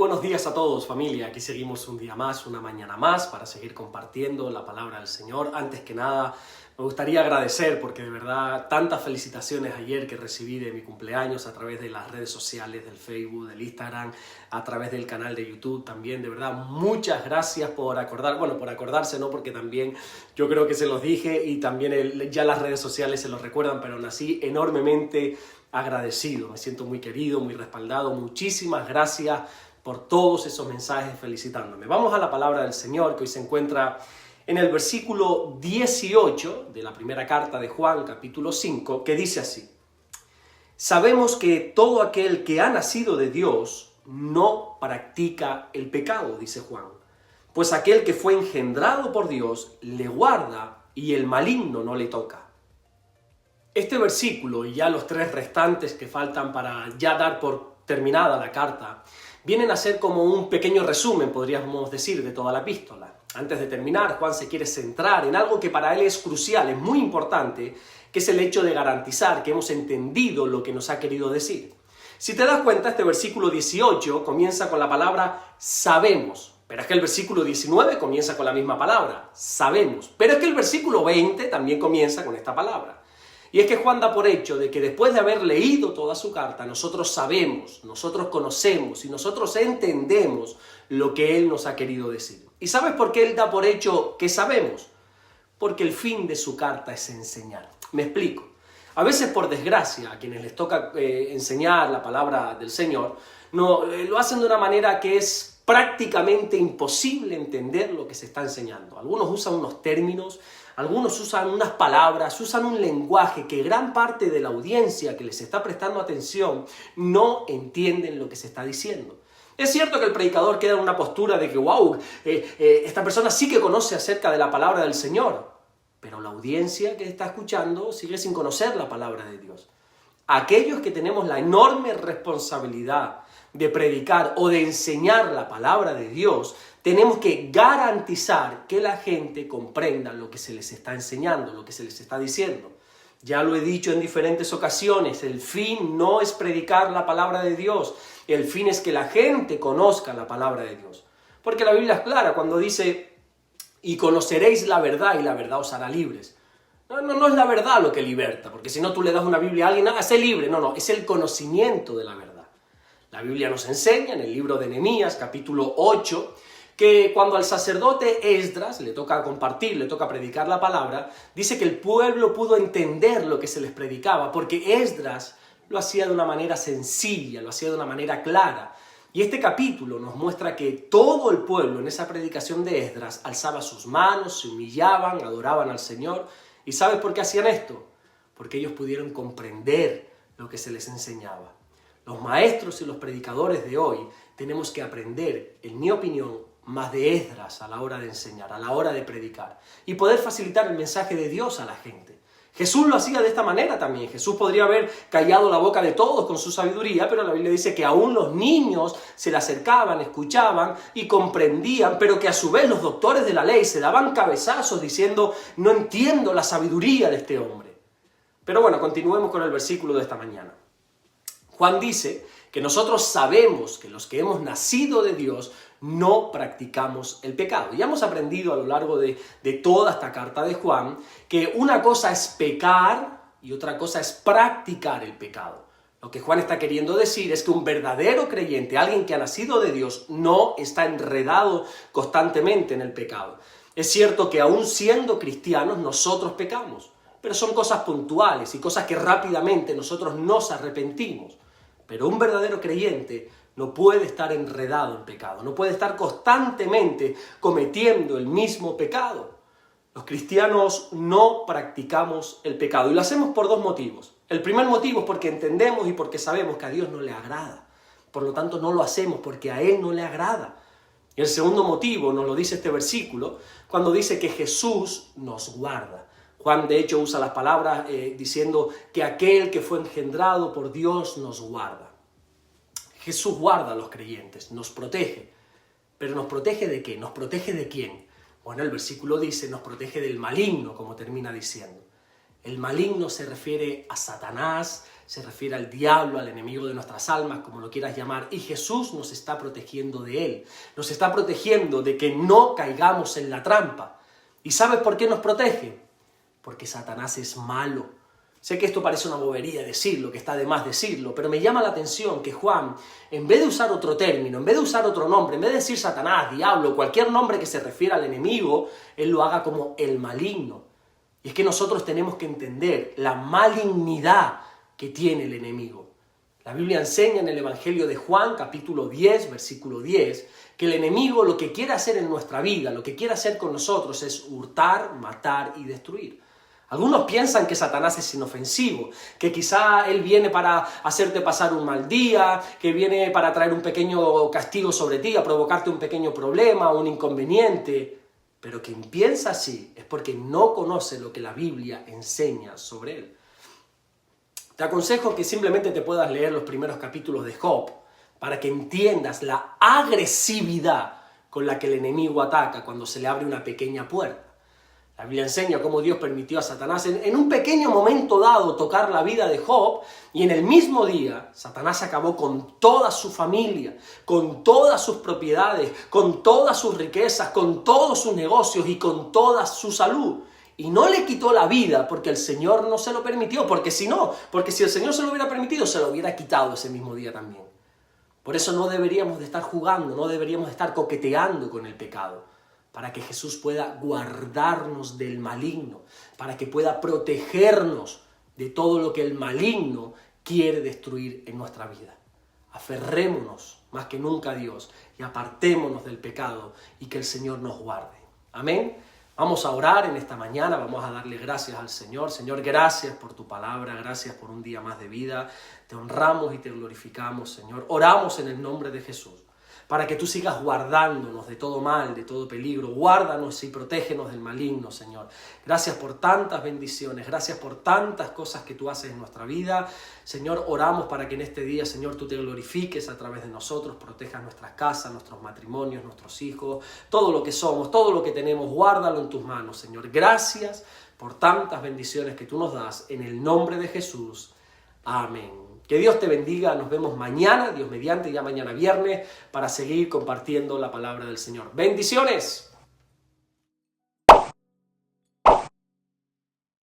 buenos días a todos, familia. Aquí seguimos un día más, una mañana más, para seguir compartiendo la palabra del Señor. Antes que nada, me gustaría agradecer, porque de verdad, tantas felicitaciones ayer que recibí de mi cumpleaños a través de las redes sociales, del Facebook, del Instagram, a través del canal de YouTube también. De verdad, muchas gracias por acordarse, ¿no? Porque también yo creo que se los dije y también ya las redes sociales se los recuerdan, pero aún así, enormemente agradecido. Me siento muy querido, muy respaldado. Muchísimas gracias por todos esos mensajes felicitándome. Vamos a la palabra del Señor, que hoy se encuentra en el versículo 18 de la primera carta de Juan, capítulo 5, que dice así: sabemos que todo aquel que ha nacido de Dios no practica el pecado, dice Juan, pues aquel que fue engendrado por Dios le guarda y el maligno no le toca. Este versículo y ya los tres restantes que faltan para ya dar por terminada la carta vienen a ser como un pequeño resumen, podríamos decir, de toda la epístola. Antes de terminar, Juan se quiere centrar en algo que para él es crucial, es muy importante, que es el hecho de garantizar que hemos entendido lo que nos ha querido decir. Si te das cuenta, este versículo 18 comienza con la palabra sabemos, pero es que el versículo 19 comienza con la misma palabra, sabemos, pero es que el versículo 20 también comienza con esta palabra. Y es que Juan da por hecho de que después de haber leído toda su carta, nosotros sabemos, nosotros conocemos y nosotros entendemos lo que él nos ha querido decir. ¿Y sabes por qué él da por hecho que sabemos? Porque el fin de su carta es enseñar. Me explico. A veces, por desgracia, a quienes les toca enseñar la palabra del Señor, lo hacen de una manera que es prácticamente imposible entender lo que se está enseñando. Algunos usan unos términos, algunos usan unas palabras, usan un lenguaje que gran parte de la audiencia que les está prestando atención no entienden lo que se está diciendo. Es cierto que el predicador queda en una postura de que, wow, esta persona sí que conoce acerca de la palabra del Señor, pero la audiencia que está escuchando sigue sin conocer la palabra de Dios. Aquellos que tenemos la enorme responsabilidad de predicar o de enseñar la palabra de Dios, tenemos que garantizar que la gente comprenda lo que se les está enseñando, lo que se les está diciendo. Ya lo he dicho en diferentes ocasiones, el fin no es predicar la palabra de Dios, el fin es que la gente conozca la palabra de Dios. Porque la Biblia es clara cuando dice, y conoceréis la verdad y la verdad os hará libres. No es la verdad lo que liberta, porque si no tú le das una Biblia a alguien, sé libre. No, es el conocimiento de la verdad. La Biblia nos enseña en el libro de Nehemías, capítulo 8, que cuando al sacerdote Esdras le toca compartir, le toca predicar la palabra, dice que el pueblo pudo entender lo que se les predicaba, porque Esdras lo hacía de una manera sencilla, lo hacía de una manera clara. Y este capítulo nos muestra que todo el pueblo en esa predicación de Esdras alzaba sus manos, se humillaban, adoraban al Señor. ¿Y sabes por qué hacían esto? Porque ellos pudieron comprender lo que se les enseñaba. Los maestros y los predicadores de hoy tenemos que aprender, en mi opinión, más de Esdras a la hora de enseñar, a la hora de predicar y poder facilitar el mensaje de Dios a la gente. Jesús lo hacía de esta manera también. Jesús podría haber callado la boca de todos con su sabiduría, pero la Biblia dice que aún los niños se le acercaban, escuchaban y comprendían, pero que a su vez los doctores de la ley se daban cabezazos diciendo, no entiendo la sabiduría de este hombre. Pero bueno, continuemos con el versículo de esta mañana. Juan dice que nosotros sabemos que los que hemos nacido de Dios no practicamos el pecado. Ya hemos aprendido a lo largo de toda esta carta de Juan que una cosa es pecar y otra cosa es practicar el pecado. Lo que Juan está queriendo decir es que un verdadero creyente, alguien que ha nacido de Dios, no está enredado constantemente en el pecado. Es cierto que aún siendo cristianos nosotros pecamos, pero son cosas puntuales y cosas que rápidamente nosotros nos arrepentimos. Pero un verdadero creyente no puede estar enredado en pecado, no puede estar constantemente cometiendo el mismo pecado. Los cristianos no practicamos el pecado y lo hacemos por dos motivos. El primer motivo es porque entendemos y porque sabemos que a Dios no le agrada. Por lo tanto, no lo hacemos porque a Él no le agrada. Y el segundo motivo nos lo dice este versículo cuando dice que Jesús nos guarda. Juan, de hecho, usa las palabras diciendo que aquel que fue engendrado por Dios nos guarda. Jesús guarda a los creyentes, nos protege. ¿Pero nos protege de qué? ¿Nos protege de quién? Bueno, el versículo dice, nos protege del maligno, como termina diciendo. El maligno se refiere a Satanás, se refiere al diablo, al enemigo de nuestras almas, como lo quieras llamar, y Jesús nos está protegiendo de él, nos está protegiendo de que no caigamos en la trampa. ¿Y sabes por qué nos protege? Porque Satanás es malo. Sé que esto parece una bobería decirlo, que está de más decirlo, pero me llama la atención que Juan, en vez de usar otro término, en vez de usar otro nombre, en vez de decir Satanás, diablo, cualquier nombre que se refiera al enemigo, él lo haga como el maligno. Y es que nosotros tenemos que entender la malignidad que tiene el enemigo. La Biblia enseña en el Evangelio de Juan, capítulo 10, versículo 10, que el enemigo lo que quiere hacer en nuestra vida, lo que quiere hacer con nosotros es hurtar, matar y destruir. Algunos piensan que Satanás es inofensivo, que quizá él viene para hacerte pasar un mal día, que viene para traer un pequeño castigo sobre ti, a provocarte un pequeño problema, un inconveniente. Pero quien piensa así es porque no conoce lo que la Biblia enseña sobre él. Te aconsejo que simplemente te puedas leer los primeros capítulos de Job para que entiendas la agresividad con la que el enemigo ataca cuando se le abre una pequeña puerta. La Biblia enseña cómo Dios permitió a Satanás en un pequeño momento dado tocar la vida de Job, y en el mismo día Satanás acabó con toda su familia, con todas sus propiedades, con todas sus riquezas, con todos sus negocios y con toda su salud. Y no le quitó la vida porque el Señor no se lo permitió, porque si el Señor se lo hubiera permitido, se lo hubiera quitado ese mismo día también. Por eso no deberíamos de estar jugando, no deberíamos de estar coqueteando con el pecado, para que Jesús pueda guardarnos del maligno, para que pueda protegernos de todo lo que el maligno quiere destruir en nuestra vida. Aferrémonos más que nunca a Dios y apartémonos del pecado y que el Señor nos guarde. Amén. Vamos a orar en esta mañana, vamos a darle gracias al Señor. Señor, gracias por tu palabra, gracias por un día más de vida. Te honramos y te glorificamos, Señor. Oramos en el nombre de Jesús, para que tú sigas guardándonos de todo mal, de todo peligro. Guárdanos y protégenos del maligno, Señor. Gracias por tantas bendiciones, gracias por tantas cosas que tú haces en nuestra vida. Señor, oramos para que en este día, Señor, tú te glorifiques a través de nosotros, protejas nuestras casas, nuestros matrimonios, nuestros hijos, todo lo que somos, todo lo que tenemos, guárdalo en tus manos, Señor. Gracias por tantas bendiciones que tú nos das, en el nombre de Jesús. Amén. Que Dios te bendiga, nos vemos mañana, Dios mediante, ya mañana viernes, para seguir compartiendo la palabra del Señor. ¡Bendiciones!